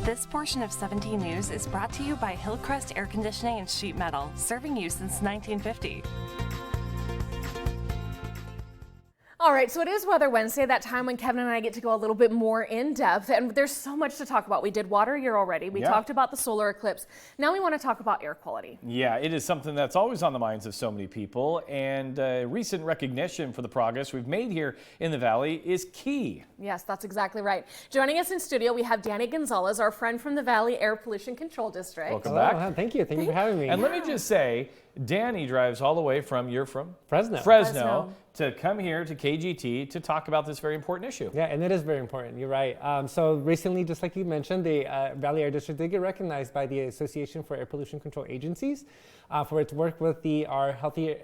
This portion of 17 News is brought to you by Hillcrest Air Conditioning and Sheet Metal, serving you since 1950. All right, so it is Weather Wednesday, that time when Kevin and I get to go a little bit more in depth, and there's so much to talk about. We did water year already. We talked about the solar eclipse. Now we want to talk about air quality. Yeah, it is something that's always on the minds of so many people, and recent recognition for the progress we've made here in the Valley is key. Yes, that's exactly right. Joining us in studio, we have Danny Gonzalez, our friend from the Valley Air Pollution Control District. Welcome back. Oh, thank you. Thank you for having me. And let me just say, Danny drives all the way from, you're from? Fresno. To come here to KGT to talk about this very important issue. Yeah, and it is very important. You're right. So recently, just like you mentioned, the Valley Air District did get recognized by the Association for Air Pollution Control Agencies for its work with our Healthy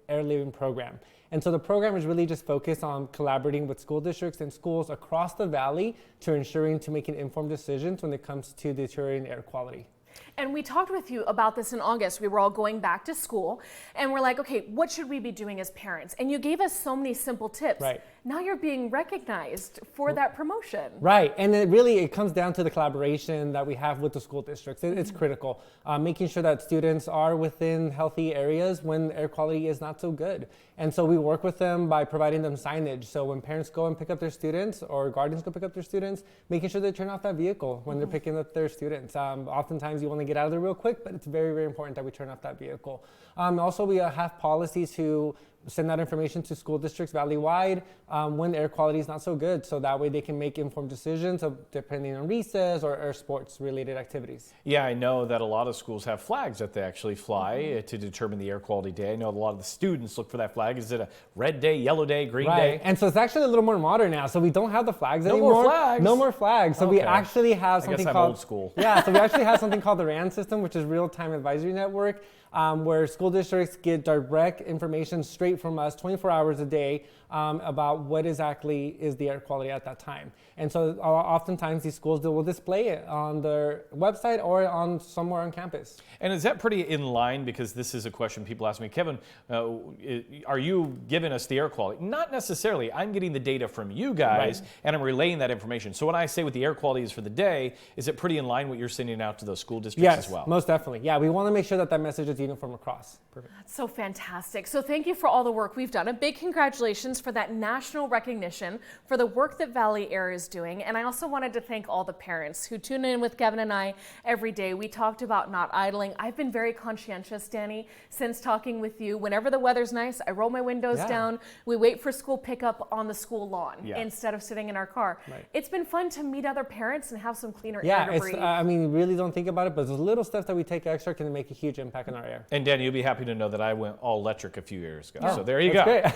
Air Living program. And so the program is really just focused on collaborating with school districts and schools across the Valley to making informed decisions when it comes to deteriorating air quality. And we talked with you about this in August. We were all going back to school and we're like, okay, what should we be doing as parents? And you gave us so many simple tips. Right. Now you're being recognized for that promotion. Right, and it comes down to the collaboration that we have with the school districts. It's critical, making sure that students are within healthy areas when air quality is not so good. And so we work with them by providing them signage. So when parents go and pick up their students or guardians go pick up their students, making sure they turn off that vehicle when they're picking up their students. Oftentimes you want to get out of there real quick, but it's very, very important that we turn off that vehicle. Also, we have policies to send that information to school districts valley-wide when air quality is not so good, so that way they can make informed decisions depending on recess or sports-related activities. Yeah, I know that a lot of schools have flags that they actually fly to determine the air quality day. I know a lot of the students look for that flag. Is it a red day, yellow day, green day? And so it's actually a little more modern now. So we don't have the flags No anymore. more flags? No more flags. So we actually have something I guess I'm called old school. Yeah, so we actually have something called the RAN system, which is Real-Time Advisory Network, where school districts get direct information straight from us 24 hours a day about what exactly is the air quality at that time. And so oftentimes these schools will display it on their website or on somewhere on campus. And is that pretty in line? Because this is a question people ask me, Kevin, are you giving us the air quality? Not necessarily. I'm getting the data from you guys and I'm relaying that information. So when I say what the air quality is for the day, is it pretty in line what you're sending out to those school districts as well? Yes, most definitely. Yeah, we want to make sure that message is uniform across. Perfect. That's so fantastic. So thank you for all the work we've done. A big congratulations for that national recognition for the work that Valley Air is doing. And I also wanted to thank all the parents who tune in with Kevin and I every day. We talked about not idling. I've been very conscientious, Danny, since talking with you. Whenever the weather's nice, I roll my windows down. We wait for school pickup on the school lawn instead of sitting in our car. It's been fun to meet other parents and have some cleaner air to breathe. I mean, really don't think about it, but those little steps that we take extra can make a huge impact on our air. And Danny, you'll be happy to know that I went all electric a few years ago. So there you go. Great.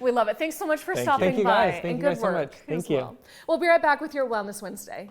We love it. Thanks so much for stopping Thank you by. guys. Thank and you good guys so work much. Thank as you. well. We'll be right back with your Wellness Wednesday.